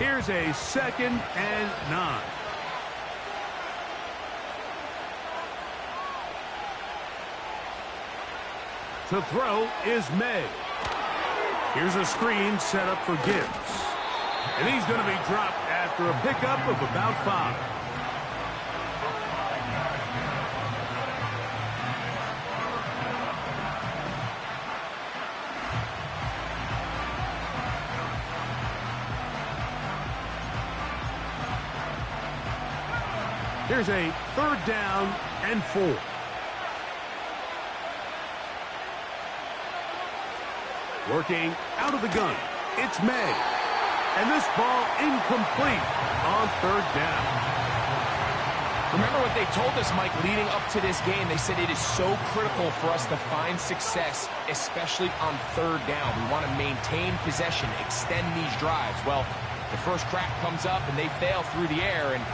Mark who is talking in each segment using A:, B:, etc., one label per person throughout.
A: Here's a 2nd and 9. To throw is May. Here's a screen set up for Gibbs. And he's going to be dropped after a pickup of about 5. Here's a 3rd down and 4. Working out of the gun, it's May. And this ball incomplete on 3rd down.
B: Remember what they told us, Mike, leading up to this game. They said it is so critical for us to find success, especially on 3rd down. We want to maintain possession, extend these drives. Well, the first crack comes up and they fail through the air, and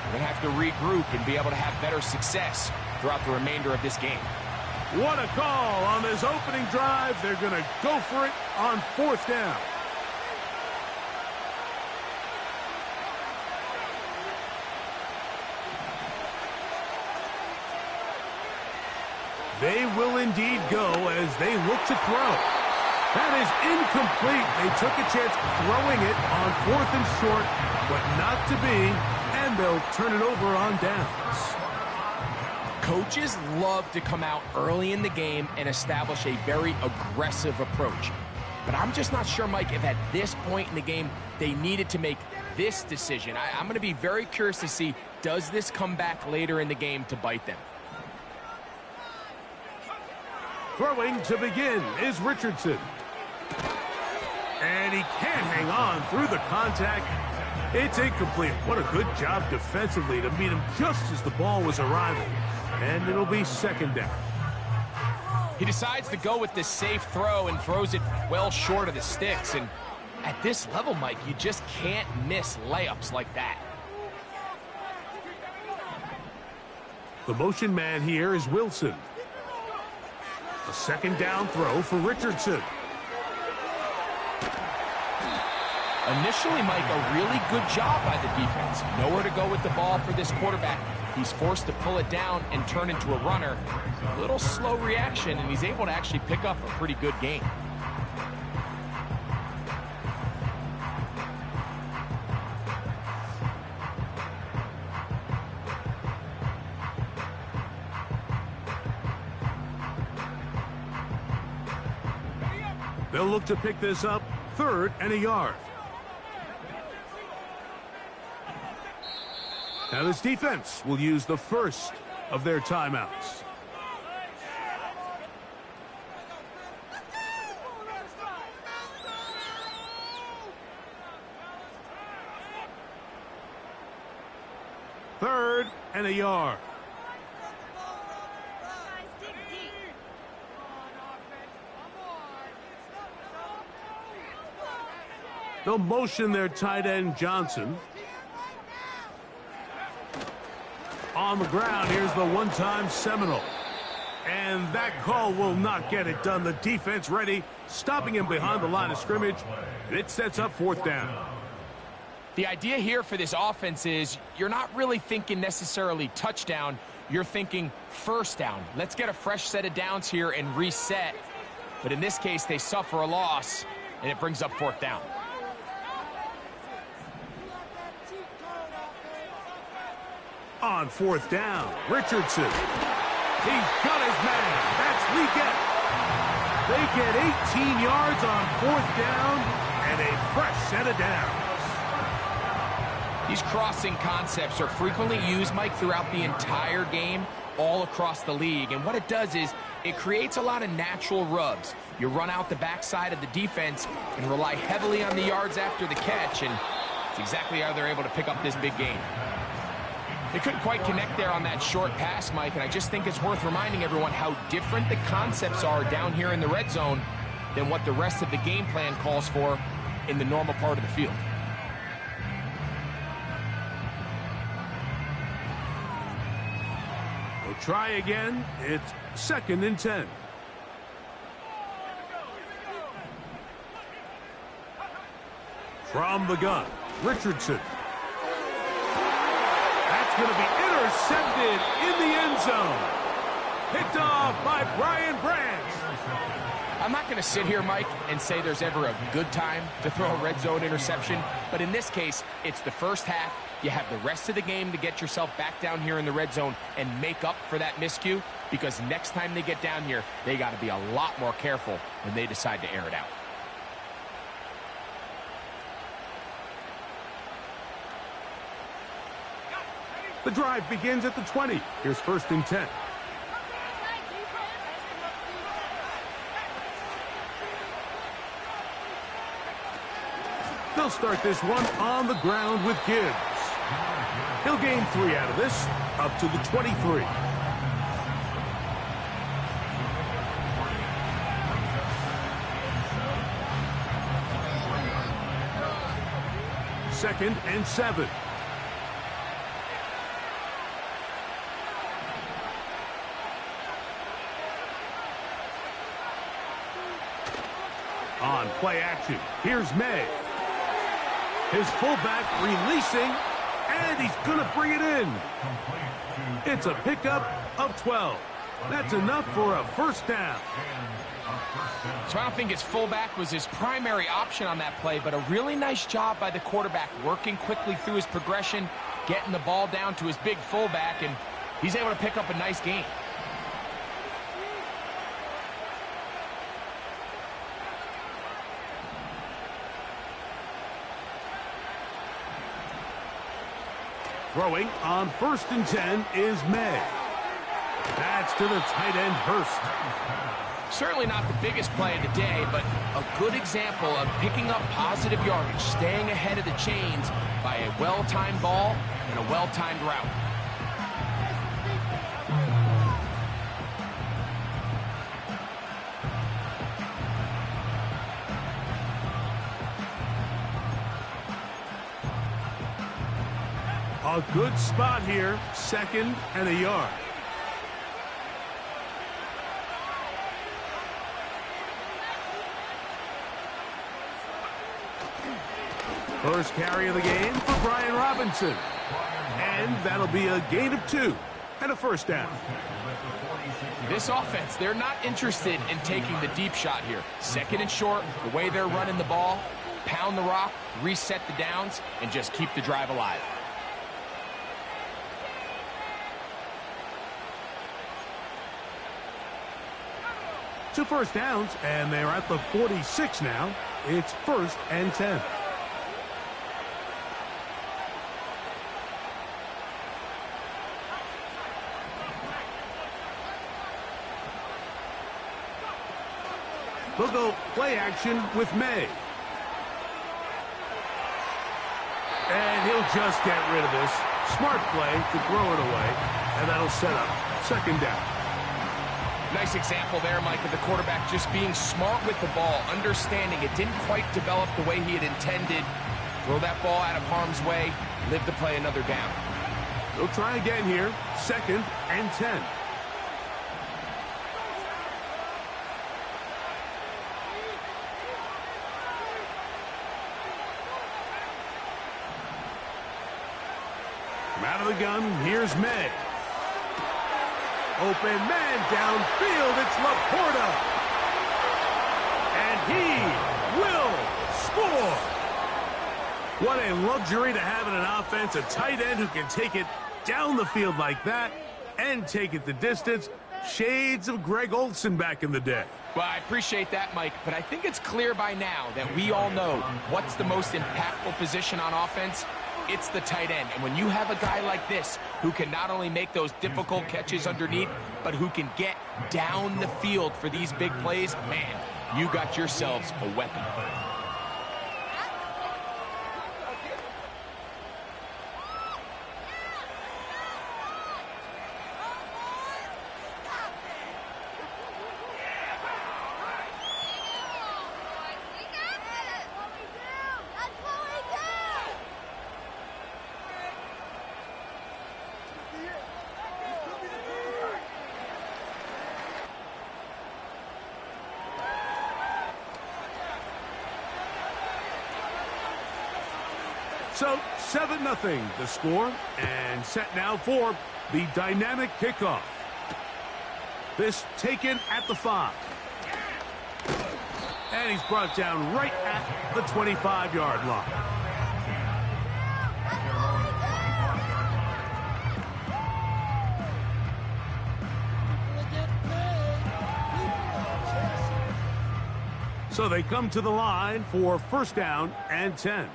B: we're going to have to regroup and be able to have better success throughout the remainder of this game.
A: What a call on this opening drive. They're going to go for it on 4th down. They will indeed go as they look to throw. That is incomplete. They took a chance throwing it on 4th and short, but not to be, and they'll turn it over on downs.
B: Coaches love to come out early in the game and establish a very aggressive approach. But I'm just not sure, Mike, if at this point in the game they needed to make this decision. I'm going to be very curious to see, does this come back later in the game to bite them?
A: Throwing to begin is Richardson. And he can't hang on through the contact. It's incomplete. What a good job defensively to meet him just as the ball was arriving. And it'll be 2nd down.
B: He decides to go with this safe throw and throws it well short of the sticks. And at this level, Mike, you just can't miss layups like that.
A: The motion man here is Wilson. A 2nd down throw for Richardson.
B: Initially, Mike, a really good job by the defense. Nowhere to go with the ball for this quarterback. He's forced to pull it down and turn into a runner. A little slow reaction, and he's able to actually pick up a pretty good gain.
A: They'll look to pick this up 3rd and a yard. Now this defense will use the first of their timeouts. Third and a yard. They'll motion their tight end Johnson. On the ground, here's the one-time Seminole. And that call will not get it done. The defense ready, stopping him behind the line of scrimmage. And it sets up 4th down.
B: The idea here for this offense is you're not really thinking necessarily touchdown. You're thinking 1st down. Let's get a fresh set of downs here and reset. But in this case, they suffer a loss, and it brings up 4th down.
A: On 4th down, Richardson. He's got his man. That's Legette. They get 18 yards on 4th down and a fresh set of downs.
B: These crossing concepts are frequently used, Mike, throughout the entire game, all across the league. And what it does is it creates a lot of natural rubs. You run out the backside of the defense and rely heavily on the yards after the catch, and it's exactly how they're able to pick up this big gain. They couldn't quite connect there on that short pass, Mike, and I just think it's worth reminding everyone how different the concepts are down here in the red zone than what the rest of the game plan calls for in the normal part of the field.
A: They'll try again. It's 2nd and 10. From the gun, Richardson. That's going to be intercepted in the end zone. Picked off by Brian Branch.
B: I'm not going to sit here, Mike, and say there's ever a good time to throw a red zone interception, but in this case, it's the first half. You have the rest of the game to get yourself back down here in the red zone and make up for that miscue, because next time they get down here, they got to be a lot more careful when they decide to air it out.
A: The drive begins at the 20. Here's 1st and 10. They'll start this one on the ground with Gibbs. He'll gain 3 out of this, up to the 23. Second and 7. On play action, here's May. His fullback releasing, and he's going to bring it in. It's a pickup of 12. That's enough for a 1st down.
B: So I don't think his fullback was his primary option on that play, but a really nice job by the quarterback working quickly through his progression, getting the ball down to his big fullback, and he's able to pick up a nice gain.
A: Throwing on 1st and 10 is May. That's to the tight end, Hurst.
B: Certainly not the biggest play of the day, but a good example of picking up positive yardage, staying ahead of the chains by a well-timed ball and a well-timed route.
A: A good spot here, 2nd and a yard. First carry of the game for Brian Robinson. And that'll be a gain of 2 and a 1st down.
B: This offense, they're not interested in taking the deep shot here. 2nd and short, the way they're running the ball, pound the rock, reset the downs, and just keep the drive alive.
A: 2 first downs, and they're at the 46 now. It's 1st and 10. They'll go play action with May. And he'll just get rid of this. Smart play to throw it away, and that'll set up 2nd down.
B: Nice example there, Mike, of the quarterback just being smart with the ball, understanding it didn't quite develop the way he had intended. Throw that ball out of harm's way, live to play another down.
A: They'll try again here, 2nd and 10. From out of the gun, here's May. Open man downfield, it's Laporta. And he will score. What a luxury to have in an offense, a tight end who can take it down the field like that and take it the distance. Shades of Greg Olsen back in the day.
B: Well, I appreciate that, Mike, but I think it's clear by now that we all know what's the most impactful position on offense. It's the tight end. And when you have a guy like this who can not only make those difficult catches underneath, but who can get down the field for these big plays, man, you got yourselves a weapon.
A: So 7-0 the score, and set now for the dynamic kickoff. This taken at the 5. And he's brought down right at the 25-yard line. So they come to the line for first down and 10.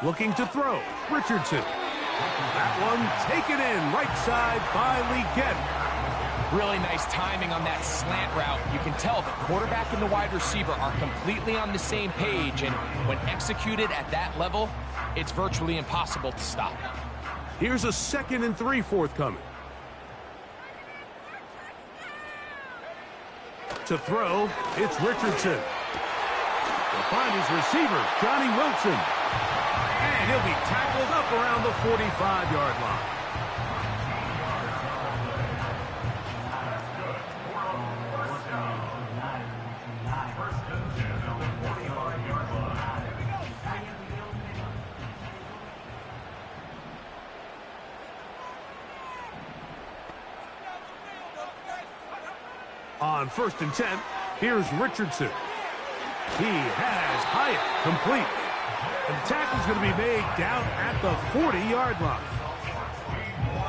A: Looking to throw, Richardson. That one taken in right side by Legette.
B: Really nice timing on that slant route. You can tell the quarterback and the wide receiver are completely on the same page, and when executed at that level, it's virtually impossible to stop.
A: Here's a 2nd and 3 forthcoming. To throw, it's Richardson. He'll find his receiver, Johnny Wilson. And he'll be tackled up around the 45-yard line. On 1st and 10, here's Richardson. He has Hyatt complete. And the tackle's going to be made down at the 40-yard line.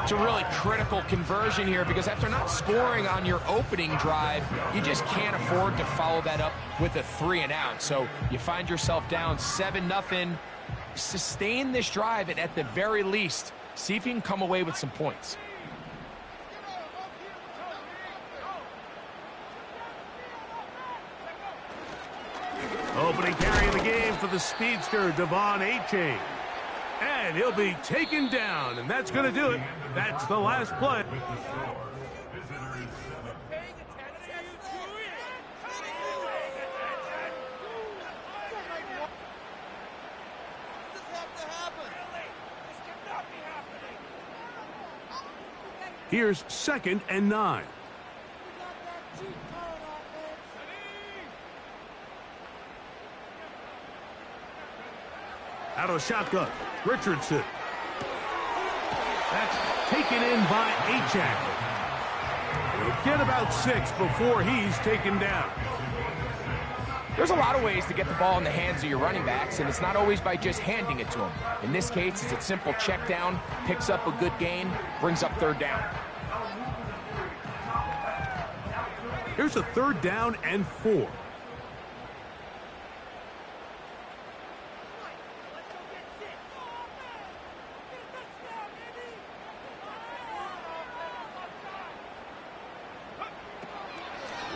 B: It's a really critical conversion here because after not scoring on your opening drive, you just can't afford to follow that up with a 3-and-out. So you find yourself down 7-0. Sustain this drive and at the very least, see if you can come away with some points.
A: Opening carry of the game for the speedster, Devon Achane. And he'll be taken down, and that's going to do it. That's the last play. Here's 2nd and 9. Out of shotgun, Richardson. That's taken in by Achane. He'll get about 6 before he's taken down.
B: There's a lot of ways to get the ball in the hands of your running backs, and it's not always by just handing it to them. In this case, it's a simple check down, picks up a good gain, brings up 3rd down.
A: Here's a 3rd down and 4.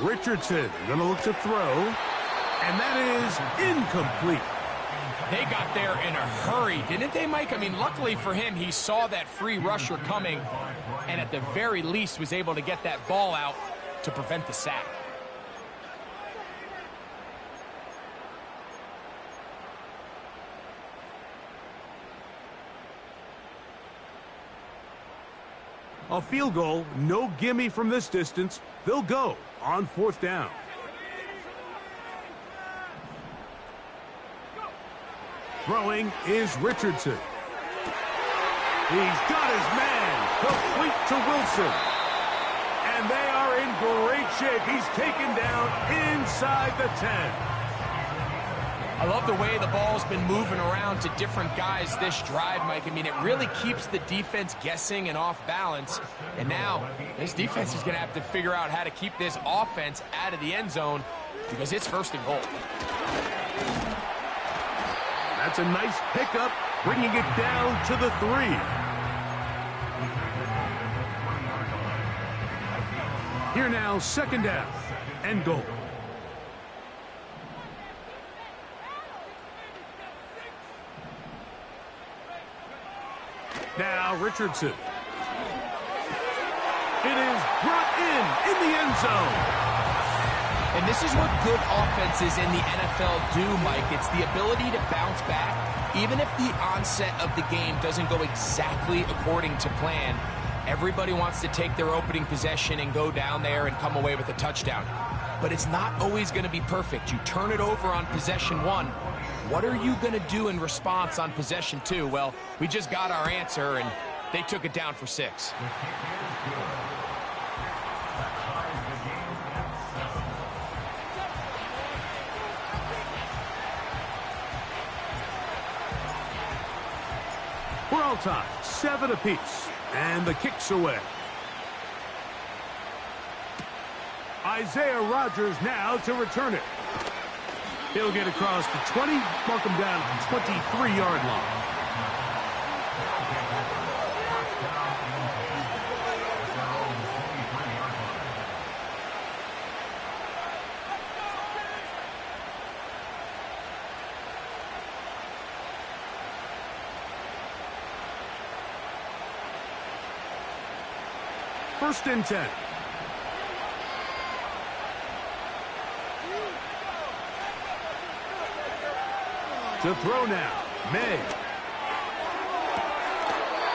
A: Richardson going to look to throw, and that is incomplete.
B: They got there in a hurry, didn't they, Mike? I mean, luckily for him, he saw that free rusher coming, and at the very least was able to get that ball out to prevent the sack.
A: A field goal, no gimme from this distance. They'll go on 4th down. Throwing is Richardson. He's got his man, complete to Wilson. And they are in great shape. He's taken down inside the 10.
B: I love the way the ball's been moving around to different guys this drive, Mike. I mean, it really keeps the defense guessing and off balance. And now, this defense is going to have to figure out how to keep this offense out of the end zone because it's 1st and goal.
A: That's a nice pickup, bringing it down to the 3. Here now, 2nd down and goal. Now Richardson. It is brought in the end zone.
B: And this is what good offenses in the NFL do, Mike. It's the ability to bounce back. Even if the onset of the game doesn't go exactly according to plan, everybody wants to take their opening possession and go down there and come away with a touchdown. but it's not always going to be perfect. You turn it over on possession 1. What are you going to do in response on possession 2? Well, we just got our answer, and they took it down for 6.
A: We're all tied, 7 apiece, and the kick's away. Isaiah Rodgers now to return it. He'll get across the 20, mark him down at the 23-yard line. First and 10. To throw now, May.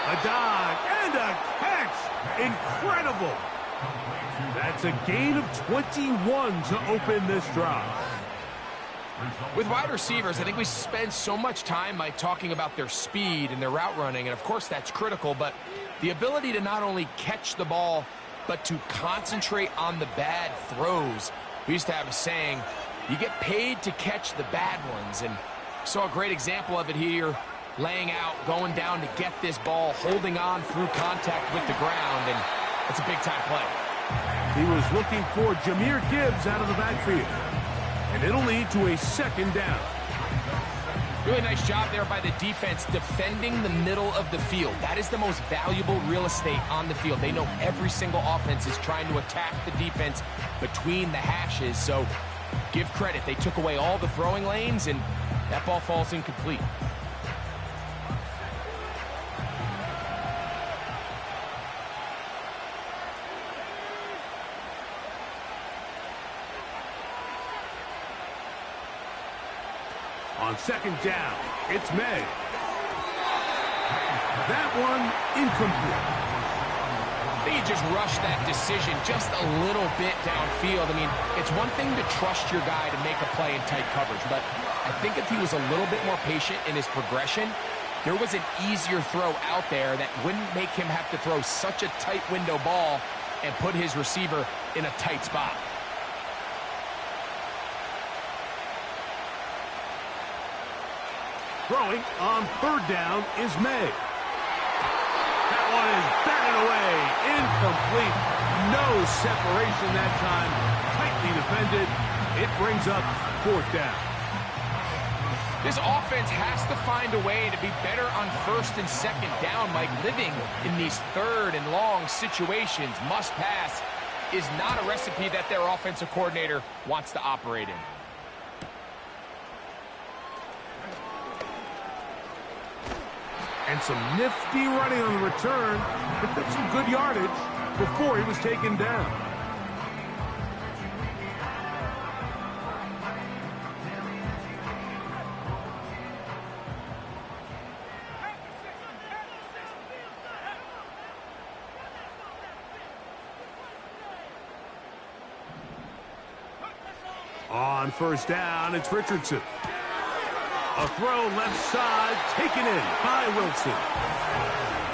A: A dive and a catch. Incredible. That's a gain of 21 to open this drive.
B: With wide receivers, I think we spend so much time by talking about their speed and their route running, and of course that's critical, but the ability to not only catch the ball, but to concentrate on the bad throws. We used to have a saying, you get paid to catch the bad ones, and saw a great example of it here, laying out, going down to get this ball, holding on through contact with the ground, and it's a big-time play.
A: He was looking for Jahmyr Gibbs out of the backfield, and it'll lead to a second down.
B: Really nice job there by the defense defending the middle of the field. That is the most valuable real estate on the field. They know every single offense is trying to attack the defense between the hashes, so give credit. They took away all the throwing lanes, and that ball falls incomplete.
A: On second down, it's May. That one incomplete.
B: They just rushed that decision just a little bit downfield. I mean, it's one thing to trust your guy to make a play in tight coverage, but I think if he was a little bit more patient in his progression, there was an easier throw out there that wouldn't make him have to throw such a tight window ball and put his receiver in a tight spot.
A: Throwing on third down is May. That one is batted away. Incomplete. No separation that time. Tightly defended. It brings up fourth down.
B: This offense has to find a way to be better on first and second down. Mike, living in these third and long situations, must pass, is not a recipe that their offensive coordinator wants to operate in.
A: And some nifty running on the return. Picked up some good yardage before he was taken down. On first down, it's Richardson. A throw left side, taken in by Wilson.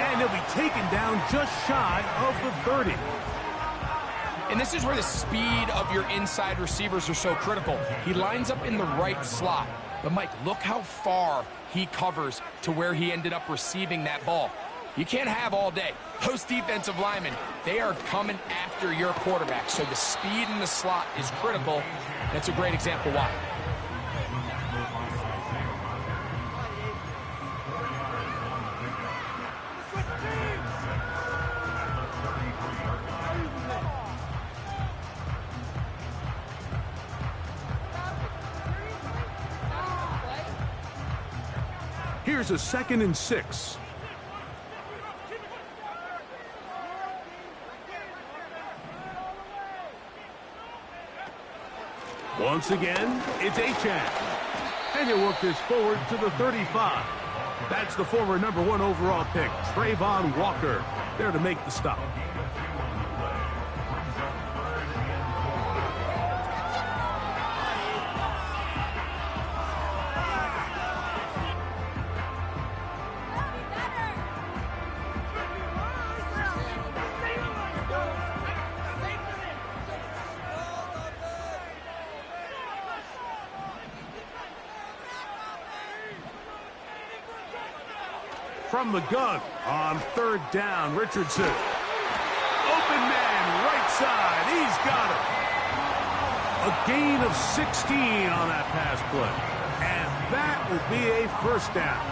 A: And he'll be taken down just shy of the 30.
B: And this is where the speed of your inside receivers are so critical. He lines up in the right slot. But, Mike, look how far he covers to where he ended up receiving that ball. You can't have all day. Those defensive linemen, they are coming after your quarterback. So the speed in the slot is critical. That's a great example why.
A: Here's a 2nd and 6. Once again, it's Achane. And he'll work this forward to the 35. That's the former #1 overall pick, Travon Walker, there to make the stop. from the gun on third down. Richardson. Open man, right side. He's got it. A gain of 16 on that pass play. And that will be a first down.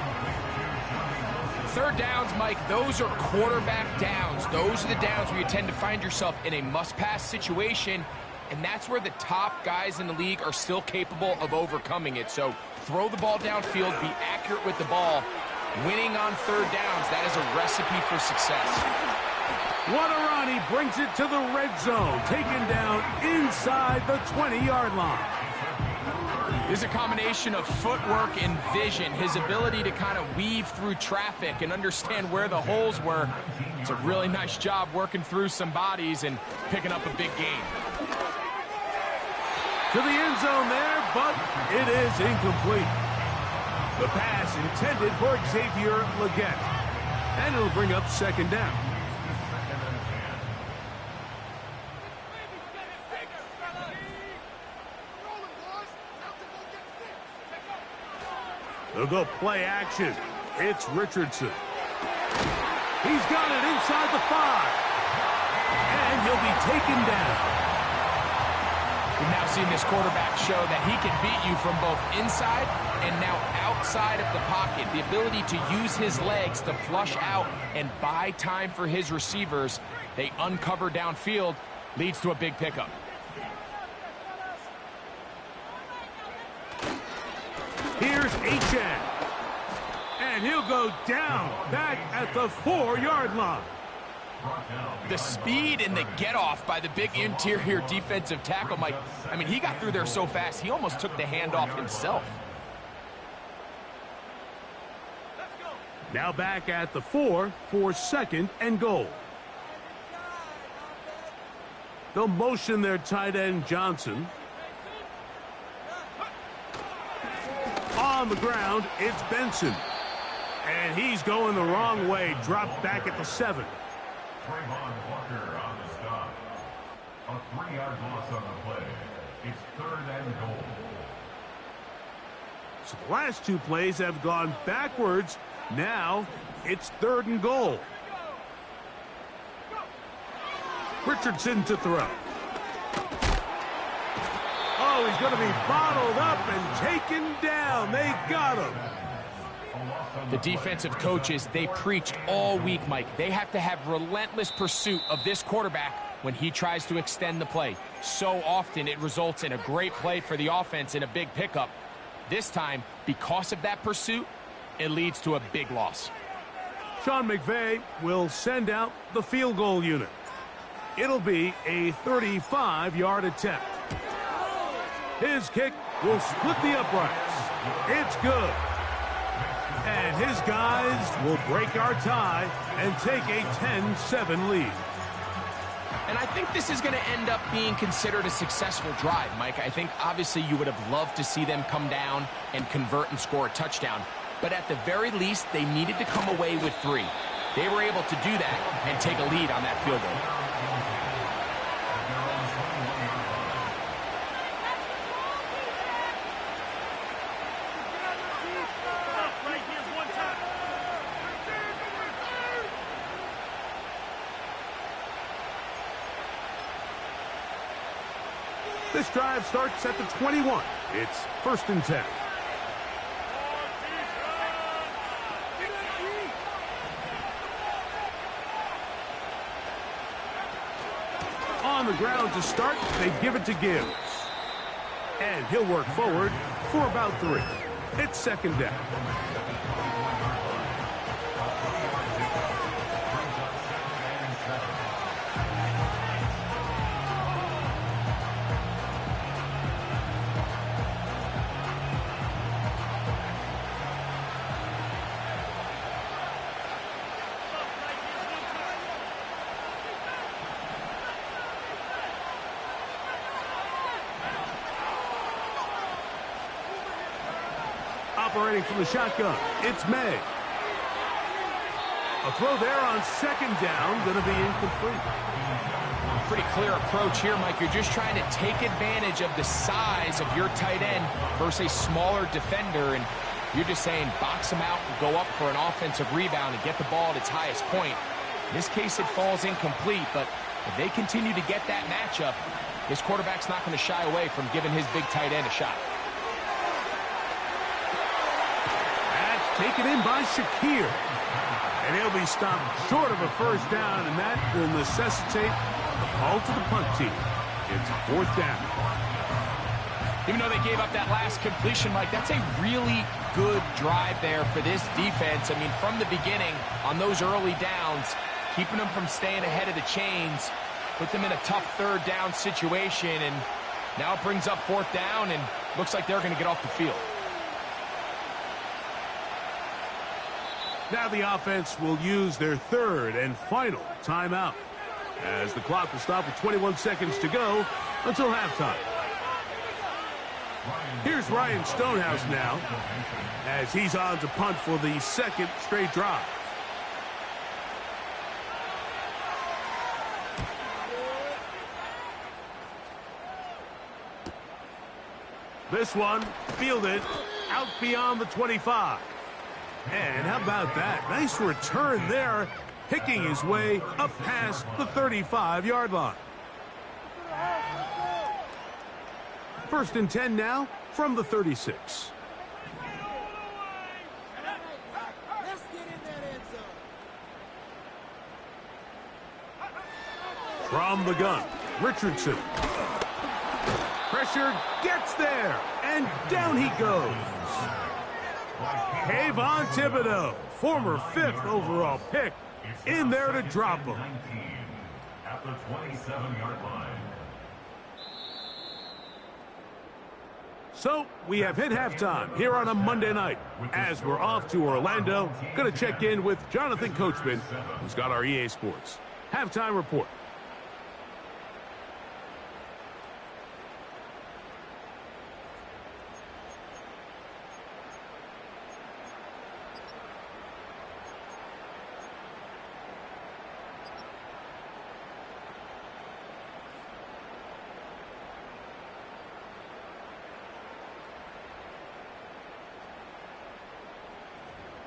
B: Third downs, Mike, those are quarterback downs. Those are the downs where you tend to find yourself in a must-pass situation, and that's where the top guys in the league are still capable of overcoming it. So throw the ball downfield, be accurate with the ball. Winning on third downs, that is a recipe for success.
A: What a run. He brings it to the red zone, taken down inside the 20-yard line.
B: This is a combination of footwork and vision, his ability to kind of weave through traffic and understand where the holes were. It's a really nice job working through some bodies and picking up a big gain.
A: To the end zone there, but it is incomplete. The pass intended for Xavier Legette. And it'll bring up second down. They'll go play action. It's Richardson. He's got it inside the 5. And he'll be taken down.
B: We've now seen this quarterback show that he can beat you from both inside and now outside of the pocket. The ability to use his legs to flush out and buy time for his receivers. They uncover downfield, leads to a big pickup.
A: Here's Achane. And he'll go down back at the 4-yard line.
B: The speed and the get-off by the big interior defensive tackle, Mike. I mean, he got through there so fast, he almost took the handoff himself.
A: Now back at the 4 for second and goal. They'll motion their tight end Johnson. On the ground, it's Benson. And he's going the wrong way. Dropped back at the 7.
C: Trayvon Walker on the stop. A 3-yard loss on the play. It's third and goal.
A: So the last 2 plays have gone backwards. Now it's third and goal. Richardson to throw. Oh, he's going to be bottled up and taken down. They got him.
B: The defensive coaches, they preached all week, Mike. They have to have relentless pursuit of this quarterback when he tries to extend the play. So often it results in a great play for the offense and a big pickup. This time, because of that pursuit, it leads to a big loss.
A: Sean McVay will send out the field goal unit. It'll be a 35-yard attempt. His kick will split the uprights. It's good. And his guys will break our tie and take a 10-7 lead.
B: And I think this is going to end up being considered a successful drive, Mike. I think obviously you would have loved to see them come down and convert and score a touchdown. But at the very least, they needed to come away with 3. They were able to do that and take a lead on that field goal.
A: This drive starts at the 21. It's first and 10. On the ground to start, they give it to Gibbs. And he'll work forward for about 3. It's second down. Operating from the shotgun, it's May. A throw there on second down, going to be incomplete.
B: Pretty clear approach here, Mike. You're just trying to take advantage of the size of your tight end versus a smaller defender. And You're just saying box them out and go up for an offensive rebound and get the ball at its highest point. In this case, it falls incomplete, but if they continue to get that matchup, this quarterback's not going to shy away from giving his big tight end a shot.
A: That's taken in by Shakir. And he'll be stopped short of a first down, and that will necessitate a call to the punt team. It's 4th down.
B: Even though they gave up that last completion, Mike, that's a really good drive there for this defense. I mean, from the beginning, on those early downs, keeping them from staying ahead of the chains, put them in a tough 3rd down situation, and now it brings up 4th down, and looks like they're going to get off the field.
A: Now the offense will use their 3rd and final timeout, as the clock will stop with 21 seconds to go until halftime. Here's Ryan Stonehouse now, as he's on to punt for the 2nd straight drive. This one fielded out beyond the 25. And how about that? Nice return there, picking his way up past the 35-yard line. 1st and 10 now from the 36. From the gun, Richardson. Pressure gets there, and down he goes. Kayvon Thibodeaux, former 5th overall pick, in there to drop him.
C: At the 27-yard line.
A: So we have hit halftime here on a Monday night. As we're off to Orlando, going to check in with Jonathan Coachman, who's got our EA Sports halftime report.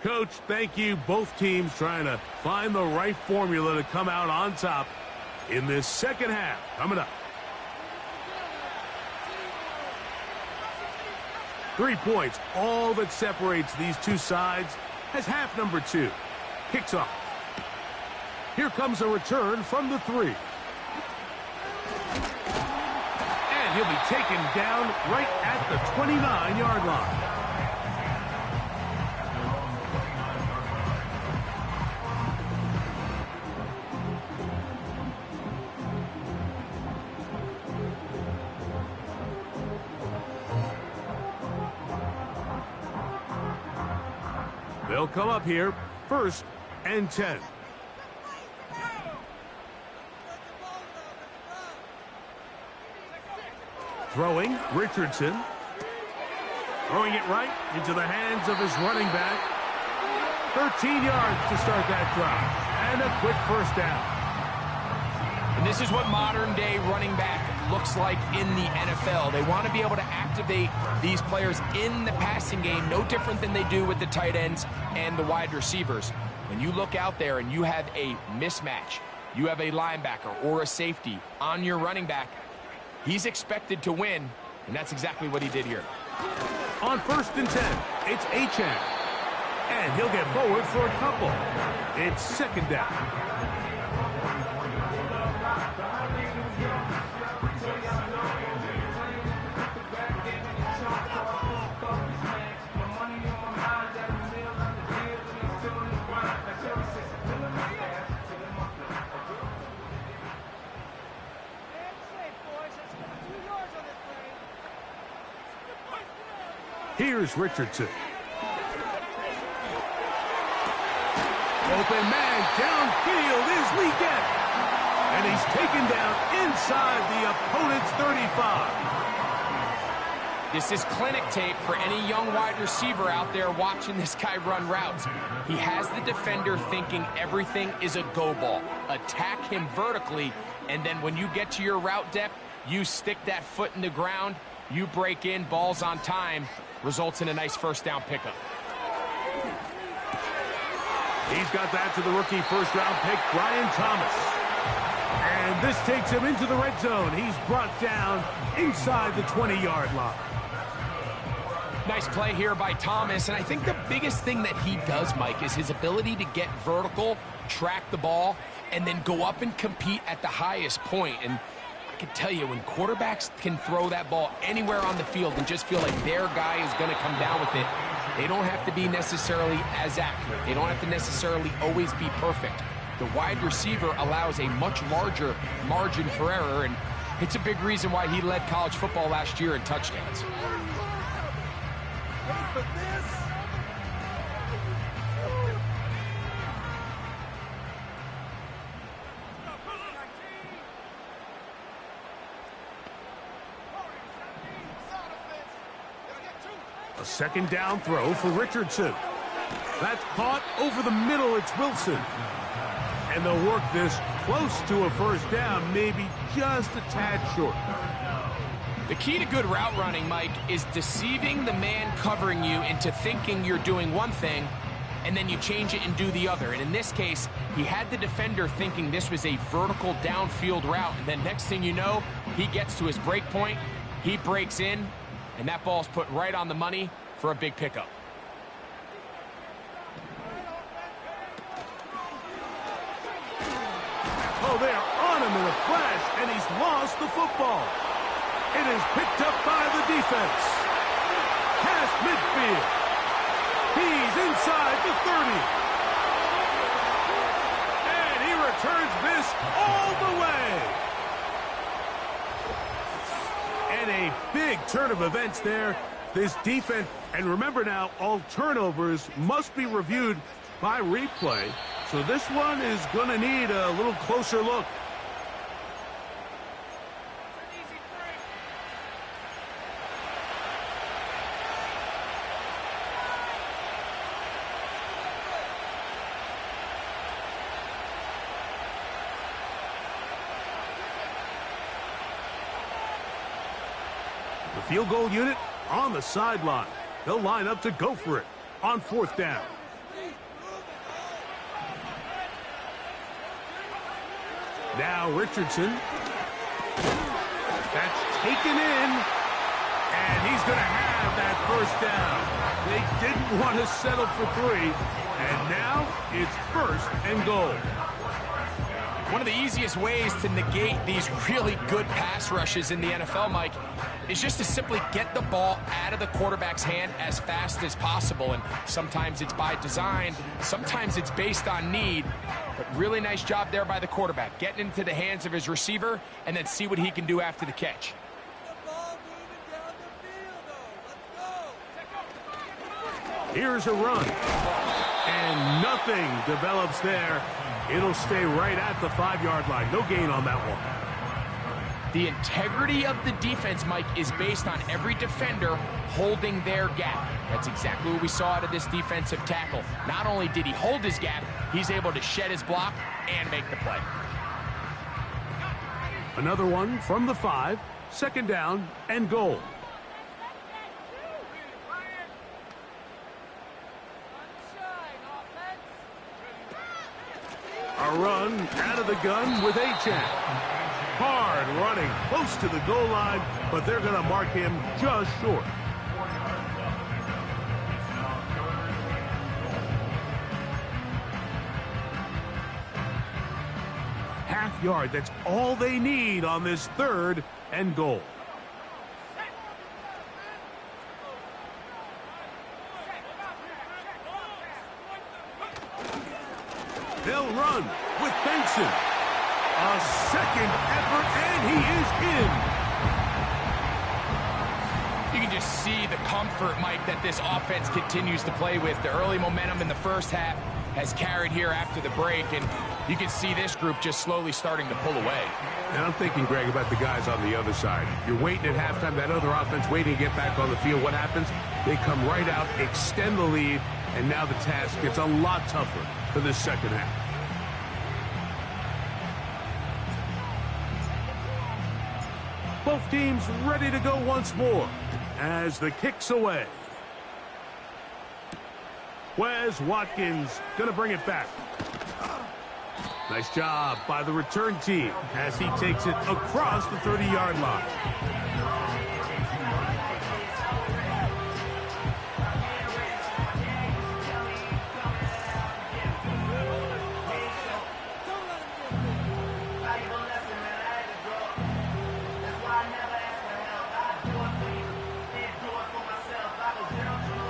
A: Coach, thank you. Both teams trying to find the right formula to come out on top in this 2nd half. Coming up. 3 points, all that separates these two sides as half number 2 kicks off. Here comes a return from the 3. And he'll be taken down right at the 29-yard line. They'll come up here, 1st and 10. Throwing, Richardson. Throwing it right into the hands of his running back. 13 yards to start that drive. And a quick 1st down.
B: And this is what modern-day running back looks like in the NFL. They want to be able to activate these players in the passing game, no different than they do with the tight ends and the wide receivers. When you look out there and you have a mismatch, you have a linebacker or a safety on your running back, he's expected to win, and that's exactly what he did here.
A: On 1st and 10, it's Achane. And he'll get forward for a couple. It's 2nd down. Here's Richardson. Open man downfield is Legette. And he's taken down inside the opponent's 35.
B: This is clinic tape for any young wide receiver out there watching this guy run routes. He has the defender thinking everything is a go ball. Attack him vertically, and then when you get to your route depth, you stick that foot in the ground, you break in, balls on time, results in a nice 1st down pickup.
A: He's got that to the rookie first-round pick, Brian Thomas. And this takes him into the red zone. He's brought down inside the 20-yard line.
B: Nice play here by Thomas, and I think the biggest thing that he does, Mike, is his ability to get vertical, track the ball, and then go up and compete at the highest point. And I can tell you, when quarterbacks can throw that ball anywhere on the field and just feel like their guy is going to come down with it, they don't have to be necessarily as accurate. They don't have to necessarily always be perfect. The wide receiver allows a much larger margin for error, and it's a big reason why he led college football last year in touchdowns.
A: A second down throw for Richardson. That's caught over the middle. It's Wilson. And they'll work this close to a first down, maybe just a tad short.
B: The key to good route running, Mike, is deceiving the man covering you into thinking you're doing one thing, and then you change it and do the other. And in this case, he had the defender thinking this was a vertical downfield route, and then next thing you know, he gets to his break point, he breaks in, and that ball's put right on the money for a big pickup.
A: Oh, they're on him in a flash, and he's lost the football. It is picked up by the defense. Past midfield. He's inside the 30. And he returns this all the way. And a big turn of events there. This defense, and remember now, all turnovers must be reviewed by replay. So this one is going to need a little closer look. The field goal unit on the sideline. They'll line up to go for it on fourth down. Now Richardson. That's taken in. And he's going to have that first down. They didn't want to settle for 3. And now it's first and goal.
B: One of the easiest ways to negate these really good pass rushes in the NFL, Mike, is just to simply get the ball out of the quarterback's hand as fast as possible. And sometimes it's by design, sometimes it's based on need. But really nice job there by the quarterback, getting into the hands of his receiver and then see what he can do after the catch.
A: Here's a run. And nothing develops there. It'll stay right at the 5-yard line. No gain on that one.
B: The integrity of the defense, Mike, is based on every defender holding their gap. That's exactly what we saw out of this defensive tackle. Not only did he hold his gap, he's able to shed his block and make the play.
A: Another one from the 5, second down and goal. A run out of the gun with Achane. Hard running close to the goal line, but they're going to mark him just short. Half yard, that's all they need on this third and goal. They'll run with Benson. A second effort, and he is in.
B: You can just see the comfort, Mike, that this offense continues to play with. The early momentum in the first half has carried here after the break, and you can see this group just slowly starting to pull away.
A: And I'm thinking, Greg, about the guys on the other side. You're waiting at halftime, that other offense waiting to get back on the field. What happens? They come right out, extend the lead, and now the task gets a lot tougher for this second half. Both teams ready to go once more as the kick's away. Wes Watkins going to bring it back. Nice job by the return team as he takes it across the 30-yard line.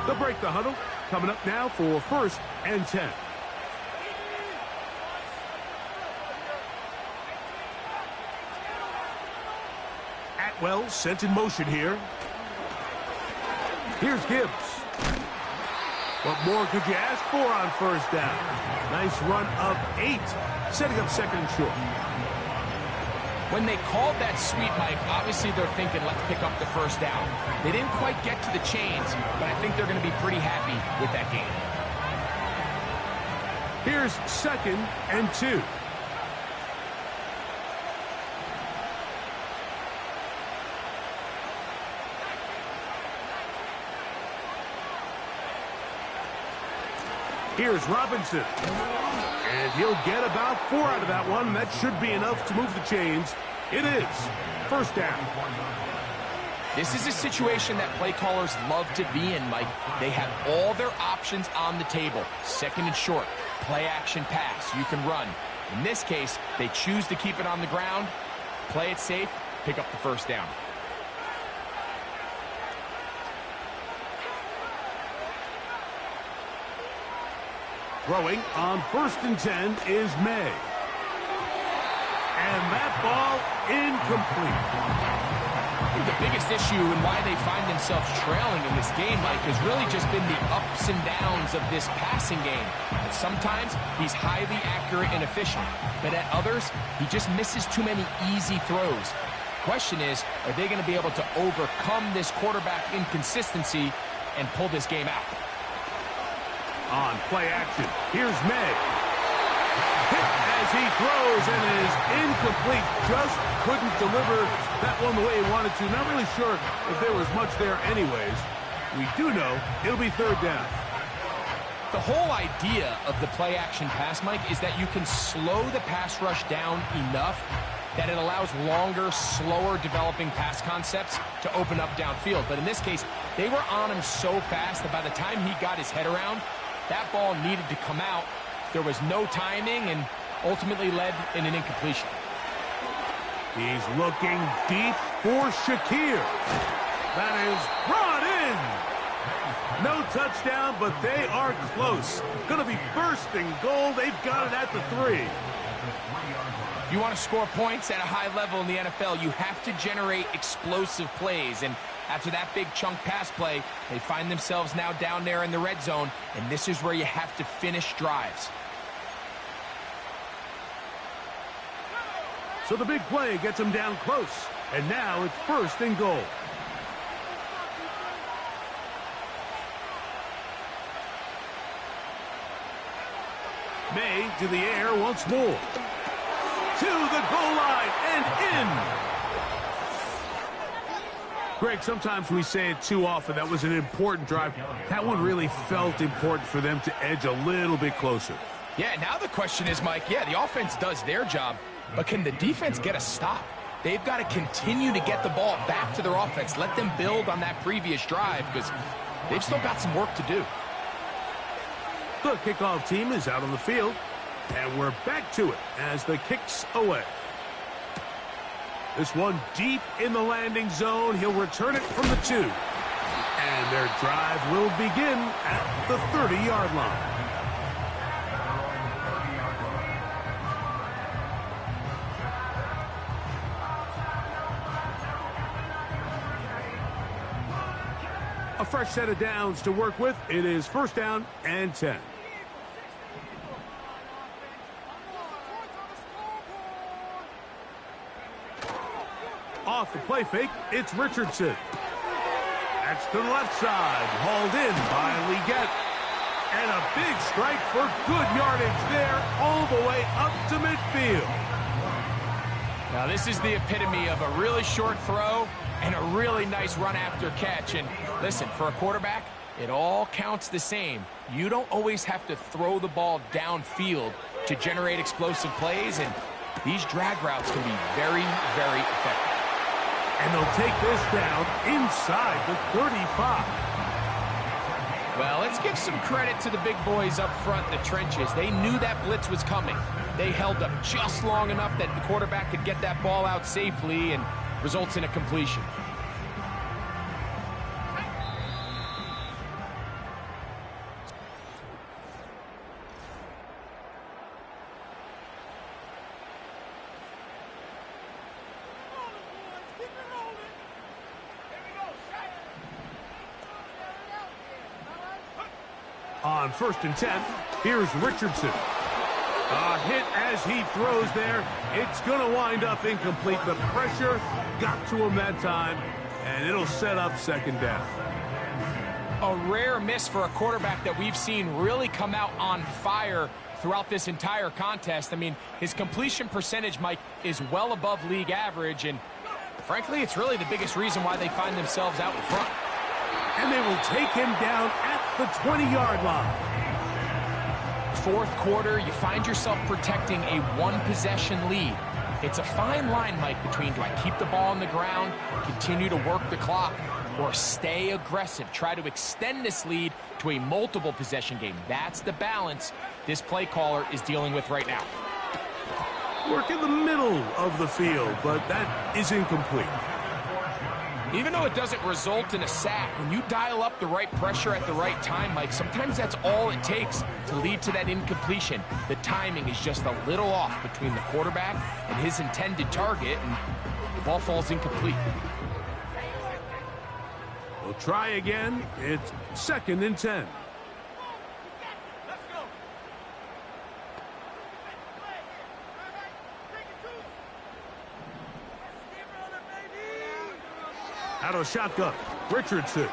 A: They'll break the huddle. Coming up now for 1st and 10. Atwell sent in motion here. Here's Gibbs. What more could you ask for on 1st down? Nice run of 8, setting up 2nd and short.
B: When they called that sweep, Mike, obviously they're thinking, let's pick up the 1st down. They didn't quite get to the chains, but I think they're going to be pretty happy with that game.
A: Here's 2nd and 2. Here's Robinson. And he'll get about 4 out of that one. That should be enough to move the chains. It is 1st down.
B: This is a situation that play callers love to be in, Mike. They have all their options on the table. 2nd and short, play action pass, you can run. In this case, they choose to keep it on the ground, play it safe, pick up the 1st down.
A: Throwing on 1st and 10 is May. And that ball incomplete.
B: I think the biggest issue and why they find themselves trailing in this game, Mike, has really just been the ups and downs of this passing game. And sometimes he's highly accurate and efficient, but at others, he just misses too many easy throws. Question is, are they going to be able to overcome this quarterback inconsistency and pull this game out?
A: On play action, here's May. Hit as he throws and is incomplete. Just couldn't deliver that one the way he wanted to. Not really sure if there was much there anyways. We do know it'll be 3rd down.
B: The whole idea of the play action pass, Mike, is that you can slow the pass rush down enough that it allows longer, slower developing pass concepts to open up downfield. But in this case, they were on him so fast that by the time he got his head around, that ball needed to come out. There was no timing and ultimately led in an incompletion.
A: He's looking deep for Shakir. That is brought in. No touchdown, but they are close. Going to be 1st and goal. They've got it at the 3.
B: If you want to score points at a high level in the NFL, you have to generate explosive plays. And after that big chunk pass play, they find themselves now down there in the red zone, and this is where you have to finish drives.
A: So the big play gets them down close, and now it's 1st and goal. May to the air once more. To the goal line and in. Greg, sometimes we say it too often. That was an important drive. That one really felt important for them to edge a little bit closer.
B: Yeah, now the question is, Mike, yeah, the offense does their job, but can the defense get a stop? They've got to continue to get the ball back to their offense. Let them build on that previous drive because they've still got some work to do.
A: The kickoff team is out on the field, and we're back to it as the kick's away. This one deep in the landing zone. He'll return it from the 2. And their drive will begin at the 30-yard line. A fresh set of downs to work with. It is 1st down and 10. Off the play fake, it's Richardson. That's to the left side, hauled in by Leggett. And a big strike for good yardage there, all the way up to midfield.
B: Now this is the epitome of a really short throw and a really nice run after catch. And listen, for a quarterback, It all counts the same. You don't always have to throw the ball downfield to generate explosive plays, and these drag routes can be very, very effective.
A: And they'll take this down inside the 35.
B: Well, let's give some credit to the big boys up front in the trenches. They knew that blitz was coming. They held up just long enough that the quarterback could get that ball out safely and results in a completion.
A: On 1st and 10, here's Richardson. A hit as he throws there. It's going to wind up incomplete. The pressure got to him that time, and it'll set up 2nd down.
B: A rare miss for a quarterback that we've seen really come out on fire throughout this entire contest. I mean, his completion percentage, Mike, is well above league average, and frankly, it's really the biggest reason why they find themselves out in front.
A: And they will take him down at the 20-yard line.
B: 4th quarter, you find yourself protecting a one-possession lead. It's a fine line, Mike, between do I keep the ball on the ground, continue to work the clock, or stay aggressive, try to extend this lead to a multiple possession game. That's the balance this play caller is dealing with right now.
A: Work in the middle of the field, but that is incomplete.
B: Even though it doesn't result in a sack, when you dial up the right pressure at the right time, Mike, sometimes that's all it takes to lead to that incompletion. The timing is just a little off between the quarterback and his intended target, and the ball falls incomplete.
A: We'll try again. It's 2nd and 10. Out of shotgun, Richardson.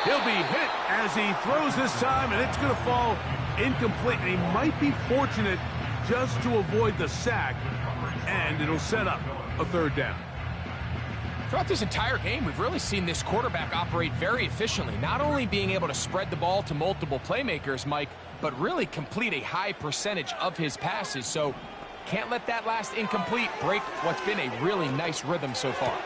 A: He'll be hit as he throws this time, and it's going to fall incomplete. And he might be fortunate just to avoid the sack, and it'll set up a 3rd down.
B: Throughout this entire game, we've really seen this quarterback operate very efficiently, not only being able to spread the ball to multiple playmakers, Mike, but really complete a high percentage of his passes. So can't let that last incomplete break what's been a really nice rhythm so far.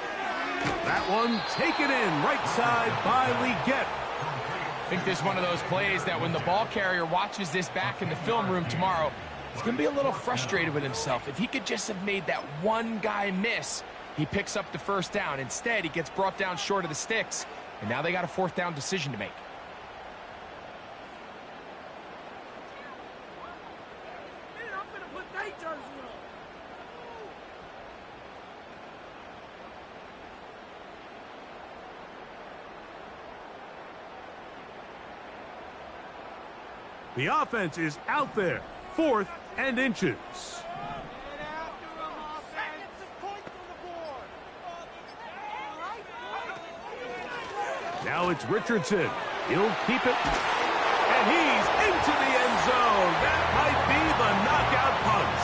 A: That one taken in right side by Legette.
B: I think this is one of those plays that when the ball carrier watches this back in the film room tomorrow, he's going to be a little frustrated with himself. If he could just have made that one guy miss, he picks up the 1st down. Instead, he gets brought down short of the sticks, and now they got a 4th down decision to make.
A: The offense is out there, 4th and inches. Now it's Richardson. He'll keep it. And he's into the end zone. That might be the knockout punch.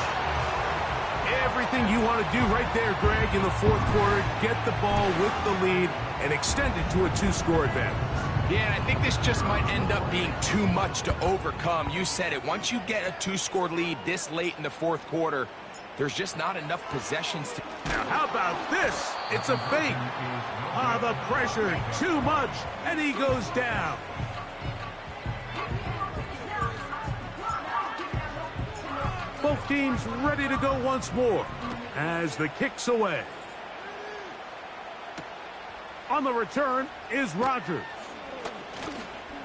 A: Everything you want to do right there, Greg, in the 4th quarter, get the ball with the lead and extend it to a 2-score advantage.
B: Yeah, and I think this just might end up being too much to overcome. You said it. Once you get a 2-score lead this late in the 4th quarter, there's just not enough possessions to...
A: Now, how about this? It's a fake. The pressure, too much, and he goes down. Both teams ready to go once more as the kick's away. On the return is Rodgers.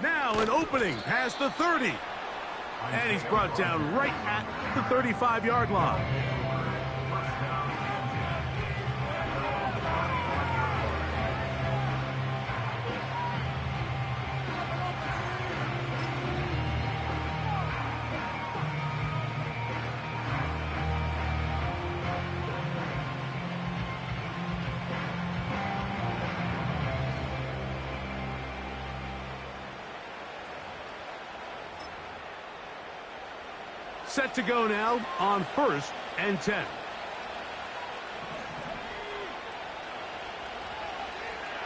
A: Now an opening past the 30. And he's brought down right at the 35-yard line. Set to go now on 1st and 10.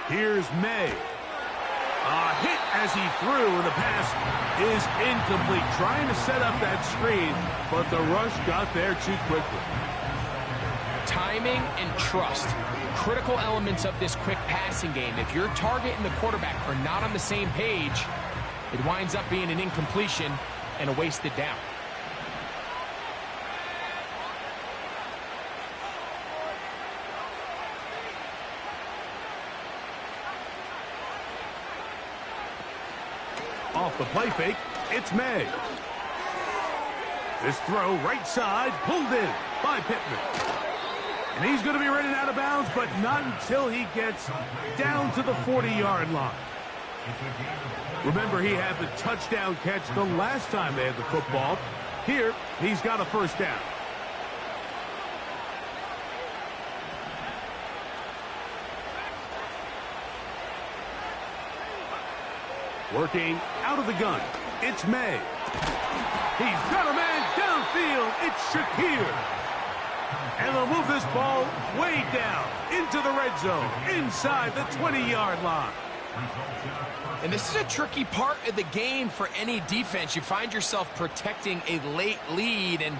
A: Here's May. A hit as he threw, and the pass is incomplete. Trying to set up that screen, but the rush got there too quickly.
B: Timing and trust, critical elements of this quick passing game. If your target and the quarterback are not on the same page, it winds up being an incompletion and a wasted down.
A: Off the play fake, it's May. This throw right side, pulled in by Pittman. And he's going to be running out of bounds, but not until he gets down to the 40-yard line. Remember, he had the touchdown catch the last time they had the football. Here, he's got a first down. Working out of the gun, it's May. He's got a man downfield. It's Shakir. And they'll move this ball way down into the red zone, inside the 20-yard line.
B: And this is a tricky part of the game for any defense. You find yourself protecting a late lead, and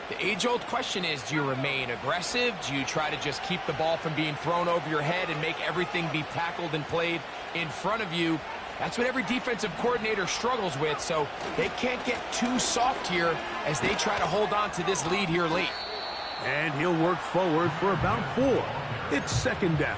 B: the age-old question is, do you remain aggressive? Do you try to just keep the ball from being thrown over your head and make everything be tackled and played in front of you? That's what every defensive coordinator struggles with, so they can't get too soft here as they try to hold on to this lead here late.
A: And he'll work forward for about 4. It's second down.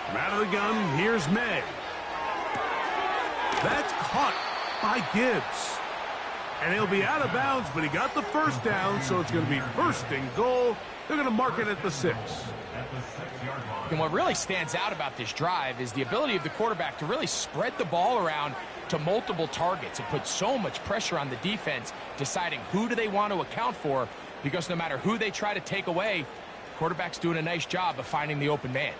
A: Out of the gun, here's May. That's caught by Gibbs. And he'll be out of bounds, but he got the first down, so it's going to be first and goal. They're going to mark it at the 6.
B: And what really stands out about this drive is the ability of the quarterback to really spread the ball around to multiple targets. It puts so much pressure on the defense, deciding who do they want to account for, because no matter who they try to take away, the quarterback's doing a nice job of finding the open man.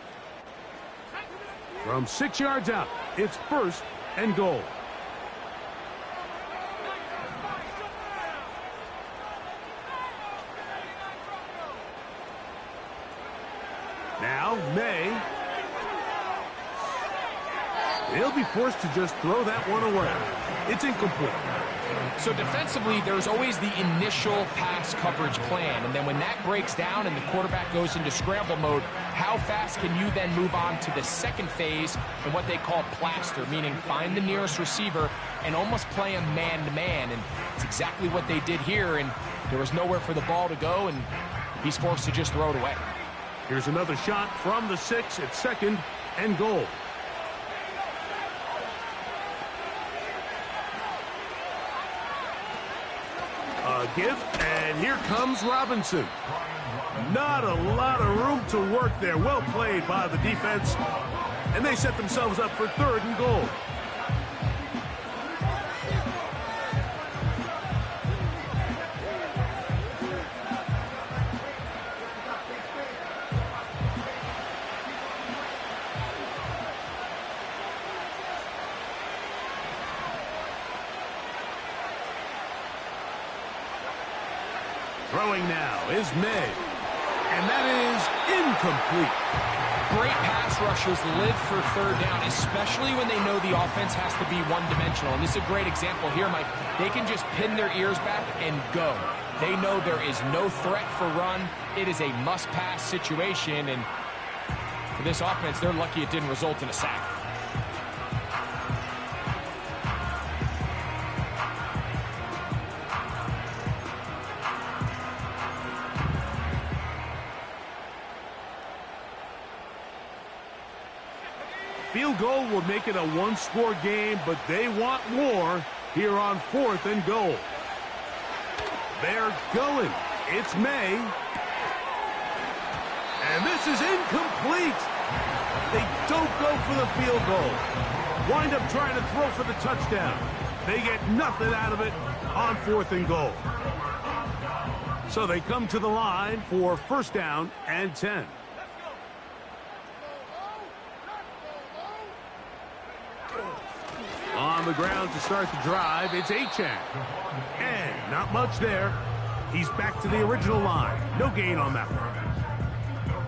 A: From 6 yards out, it's first and goal. Now, May. He'll be forced to just throw that one away. It's incomplete.
B: So defensively, there's always the initial pass coverage plan, and then when that breaks down and the quarterback goes into scramble mode, how fast can you then move on to the second phase and what they call plaster, meaning find the nearest receiver and almost play him man-to-man, and it's exactly what they did here, and there was nowhere for the ball to go, and he's forced to just throw it away.
A: Here's another shot from the 6. It's second and goal. A give, and here comes Robinson. Not a lot of room to work there. Well played by the defense. And they set themselves up for third and goal. Throwing now is May. And that is incomplete.
B: Great pass rushers live for third down, especially when they know the offense has to be one-dimensional. And this is a great example here, Mike. They can just pin their ears back and go. They know there is no threat for run. It is a must-pass situation, and for this offense, they're lucky it didn't result in a sack.
A: Field goal will make it a one-score game, but they want more here on fourth and goal. They're going. It's May. And this is incomplete. They don't go for the field goal. Wind up trying to throw for the touchdown. They get nothing out of it on 4th and goal. So they come to the line for 1st down and 10. On the ground to start the drive, it's Achane. And not much there. He's back to the original line. No gain on that one.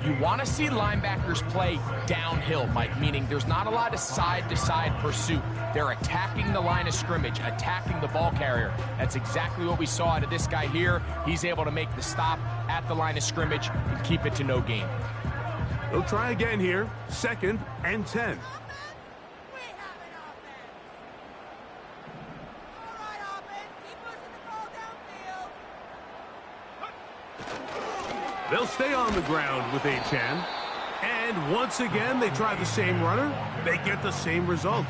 B: You want to see linebackers play downhill, Mike, meaning there's not a lot of side-to-side pursuit. They're attacking the line of scrimmage, attacking the ball carrier. That's exactly what we saw out of this guy here. He's able to make the stop at the line of scrimmage and keep it to no gain.
A: They'll try again here. 2nd and 10. They'll stay on the ground with Achane. And once again, they try the same runner. They get the same result.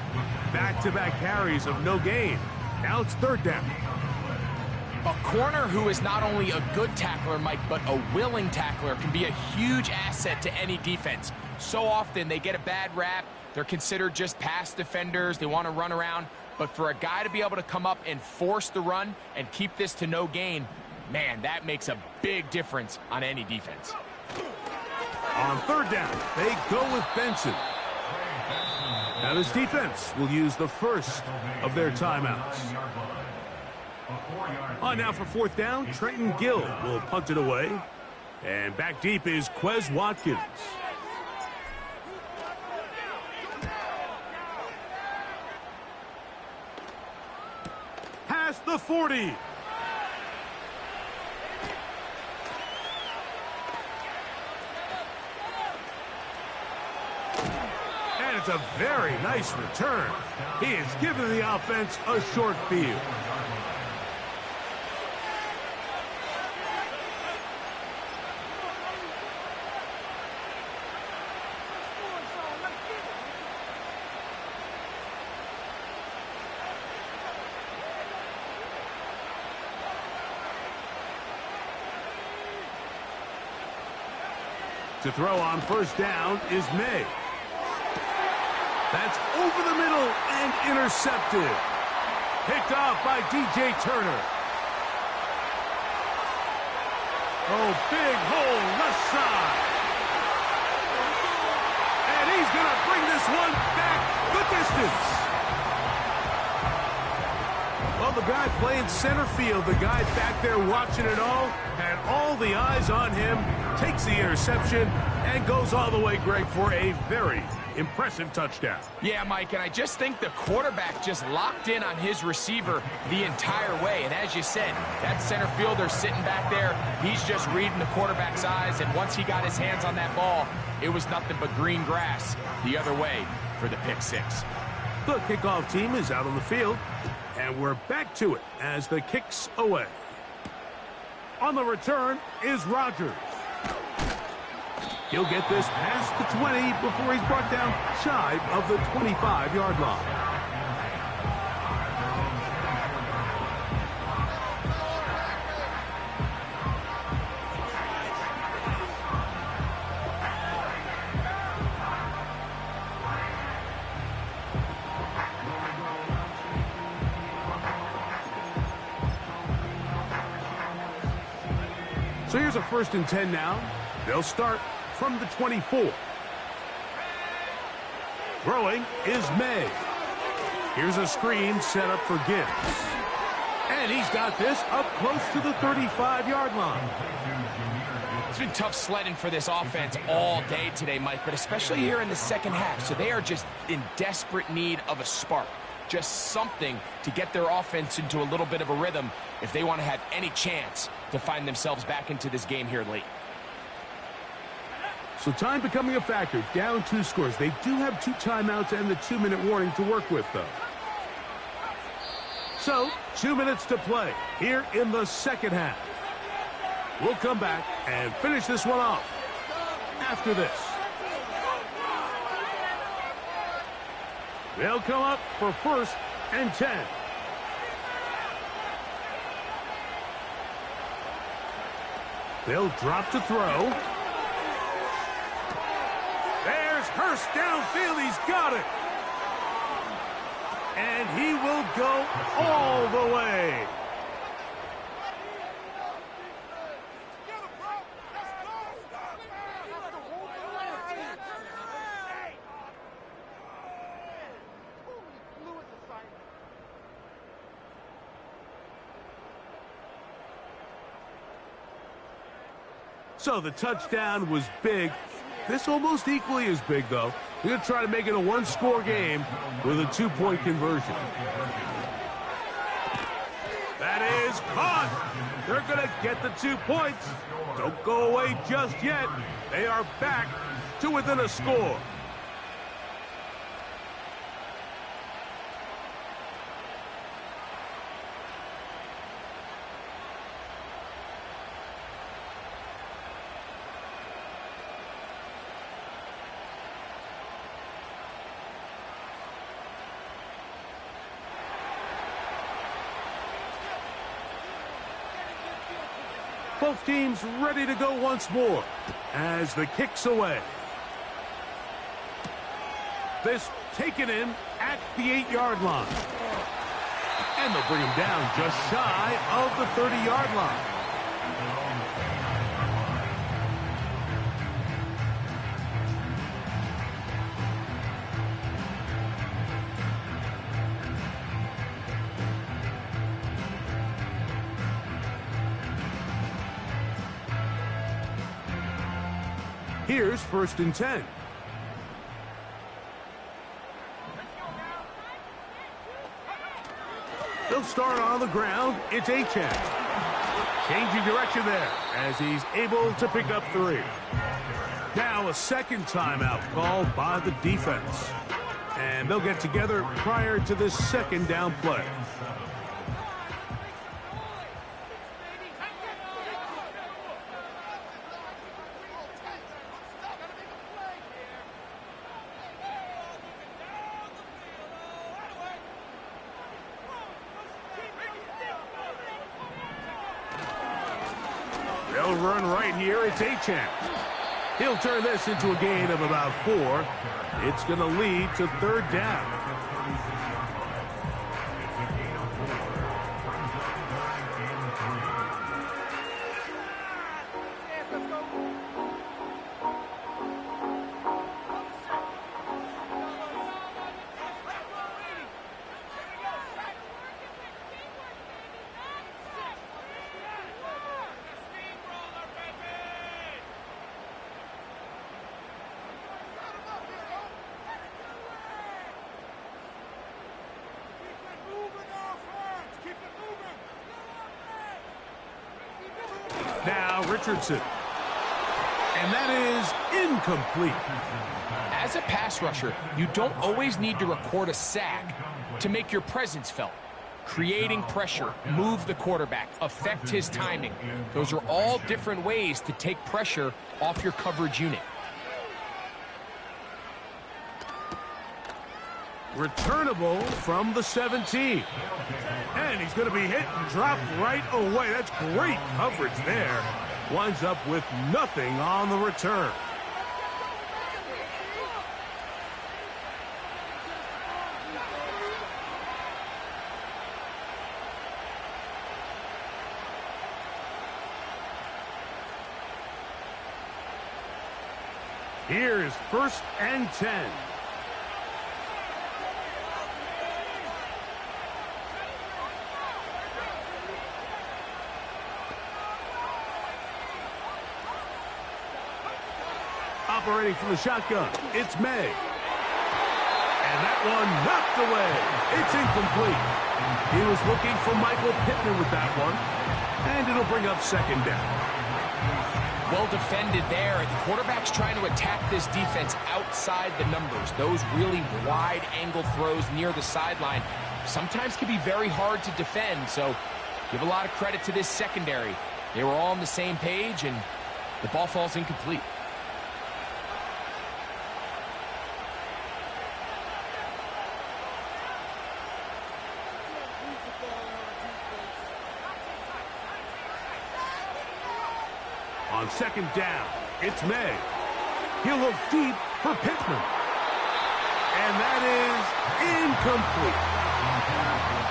A: Back-to-back carries of no gain. Now it's 3rd down.
B: A corner who is not only a good tackler, Mike, but a willing tackler can be a huge asset to any defense. So often they get a bad rap. They're considered just pass defenders. They want to run around. But for a guy to be able to come up and force the run and keep this to no gain, man, that makes a big difference on any defense.
A: On 3rd down, they go with Benson. Now this defense will use the first of their timeouts. On now for 4th down, Trenton Gill will punt it away. And back deep is Quez Watkins. Past the 40. And it's a very nice return. He is giving the offense a short field. To throw on 1st down is May. That's over the middle and intercepted. Picked off by DJ Turner. Oh, big hole left side. And he's going to bring this one back the distance. Well, the guy playing center field, the guy back there watching it all, had all the eyes on him, takes the interception, and goes all the way, Greg, for a very impressive touchdown.
B: Yeah, Mike, and I just think the quarterback just locked in on his receiver the entire way. And as you said, that center fielder sitting back there, he's just reading the quarterback's eyes. And once he got his hands on that ball, it was nothing but green grass the other way for the pick 6.
A: The kickoff team is out on the field, and we're back to it as the kick's away. On the return is Rodgers. He'll get this past the 20 before he's brought down shy of the 25-yard line. So here's a 1st and 10 now. They'll start from the 24. Throwing is May. Here's a screen set up for Gibbs. And he's got this up close to the 35-yard line.
B: It's been tough sledding for this offense all day today, Mike, but especially here in the second half. So they are just in desperate need of a spark. Just something to get their offense into a little bit of a rhythm if they want to have any chance to find themselves back into this game here late.
A: So time becoming a factor, down 2 scores. They do have 2 timeouts and the 2-minute warning to work with, though. So, 2 minutes to play here in the second half. We'll come back and finish this one off after this. They'll come up for 1st and 10. They'll drop to throw. There's Hurst downfield. He's got it. And he will go all the way. So the touchdown was big. This almost equally as big, though. We're going to try to make it a one-score game with a two-point conversion. That is caught. They're going to get the 2 points. Don't go away just yet. They are back to within a score. Both teams ready to go once more as the kick's away. This taken in at the 8-yard line. And they'll bring him down just shy of the 30-yard line. Here's 1st and 10. They'll start on the ground. It's Achane. Changing direction there as he's able to pick up 3. Now a second timeout called by the defense. And they'll get together prior to this second down play. They'll run right here. It's Achane. He'll turn this into a gain of about 4. It's going to lead to 3rd down. Now Richardson. And that is incomplete.
B: As a pass rusher, you don't always need to record a sack to make your presence felt. Creating pressure, move the quarterback, affect his timing. Those are all different ways to take pressure off your coverage unit.
A: Returnable from the 17. And he's going to be hit and dropped right away. That's great coverage there. Winds up with nothing on the return. Here's 1st and 10. Operating from the shotgun, it's May. And that one knocked away. It's incomplete. He was looking for Michael Pittman with that one. And it'll bring up 2nd down.
B: Well defended there. The quarterback's trying to attack this defense outside the numbers. Those really wide angle throws near the sideline sometimes can be very hard to defend. So give a lot of credit to this secondary. They were all on the same page, and the ball falls incomplete.
A: On 2nd down, it's May. He'll look deep for Pittman. And that is incomplete.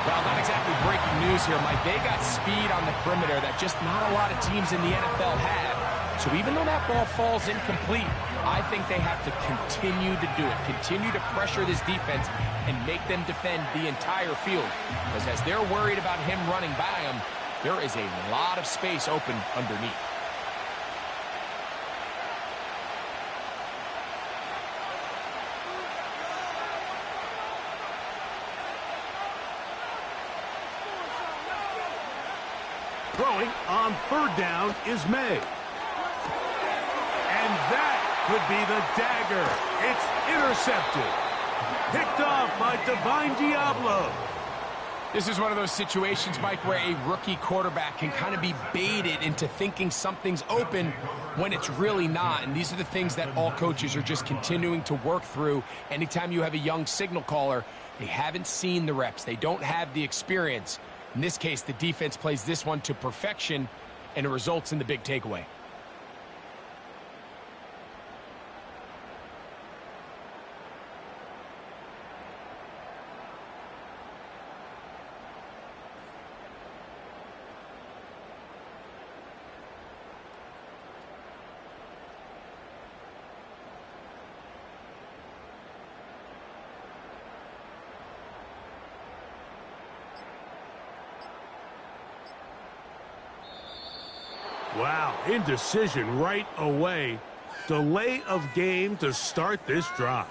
B: Well, not exactly breaking news here, Mike. They got speed on the perimeter that just not a lot of teams in the NFL have. So even though that ball falls incomplete, I think they have to continue to do it, continue to pressure this defense and make them defend the entire field. Because as they're worried about him running by them, there is a lot of space open underneath.
A: Throwing on third down is May. And that could be the dagger. It's intercepted. Picked off by Divine Diablo.
B: This is one of those situations, Mike, where a rookie quarterback can kind of be baited into thinking something's open when it's really not. And these are the things that all coaches are just continuing to work through. Anytime you have a young signal caller, they haven't seen the reps. They don't have the experience. In this case, the defense plays this one to perfection, and it results in the big takeaway.
A: Wow, indecision right away. Delay of game to start this drive.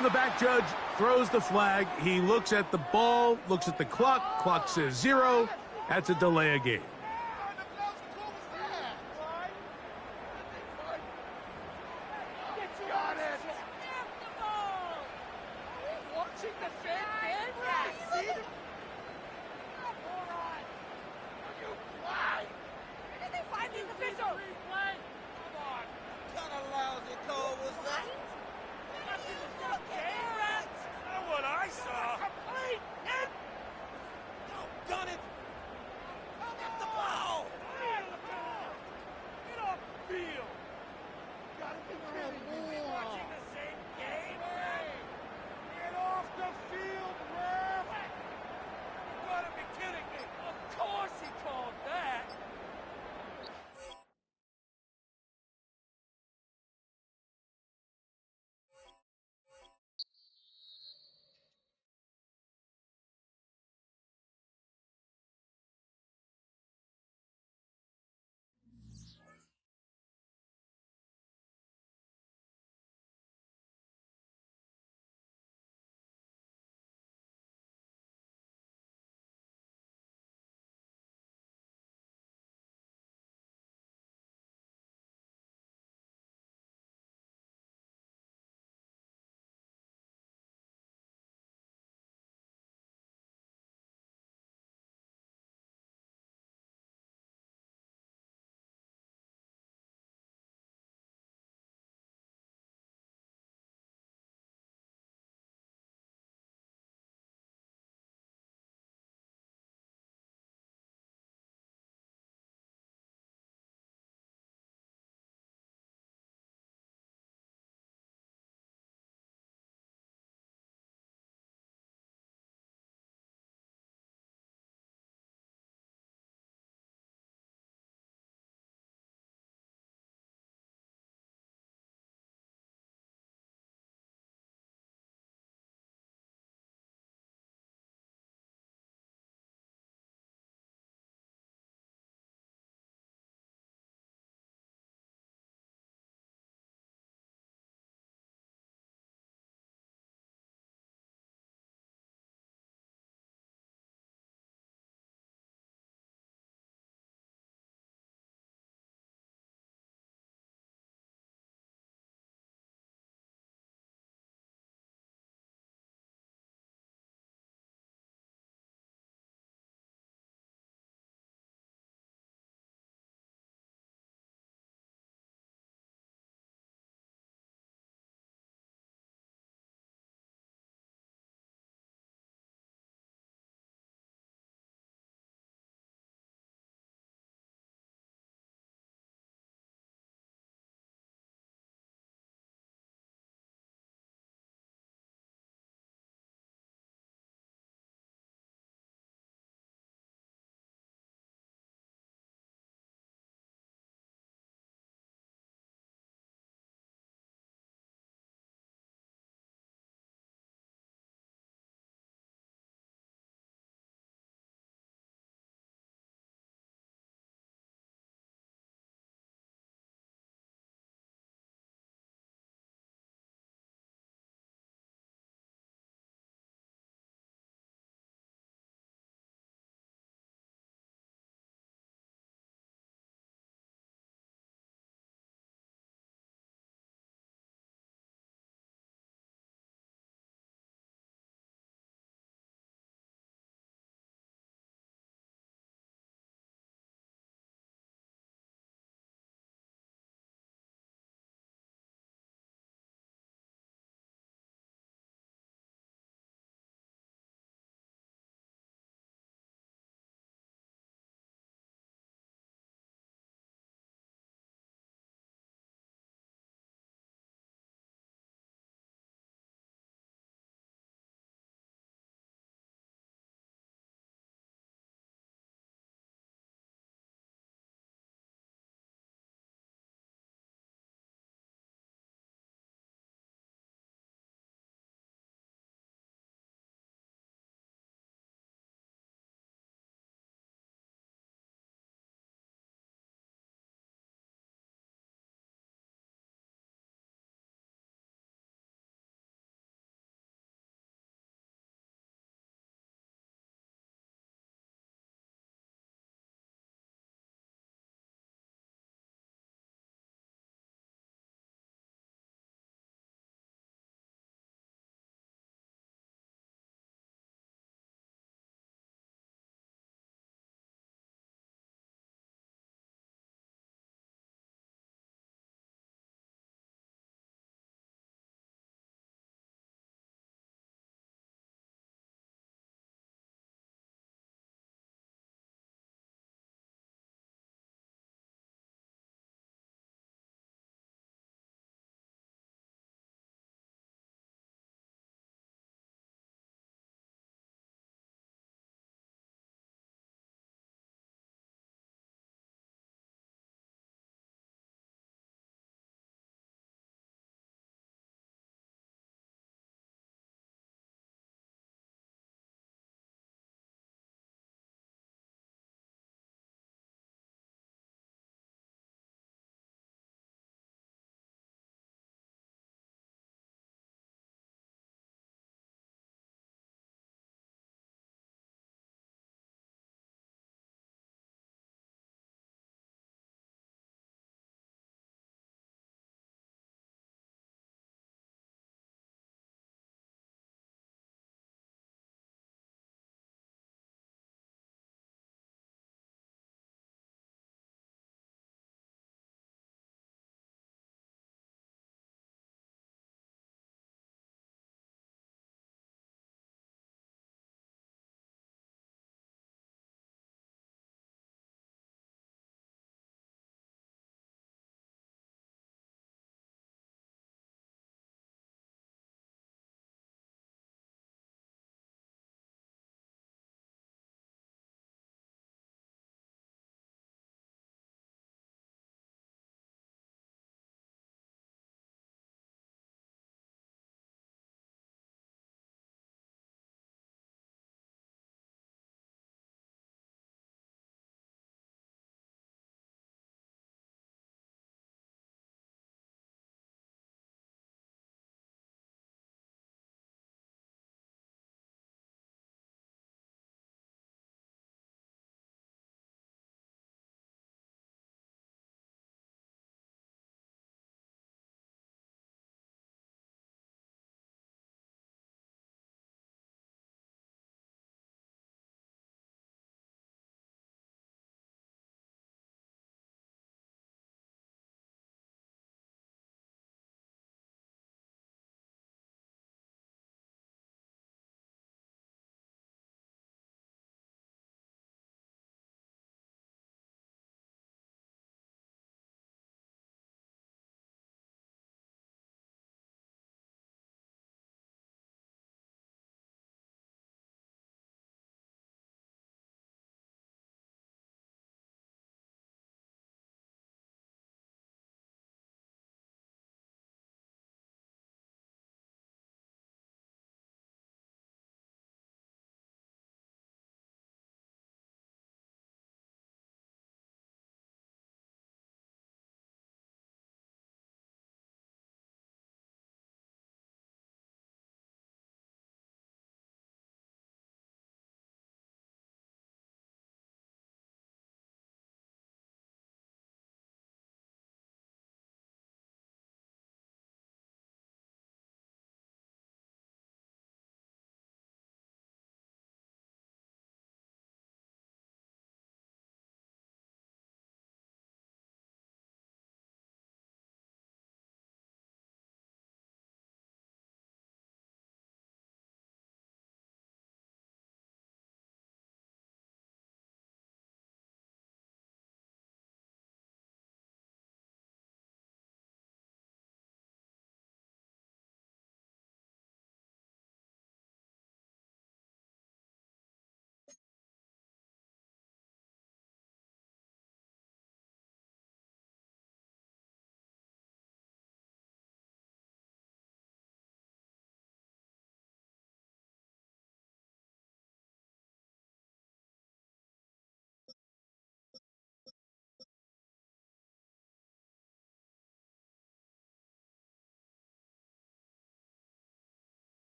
A: And the back judge throws the flag. He looks at the ball, looks at the clock. Clock says 0. That's a delay of game.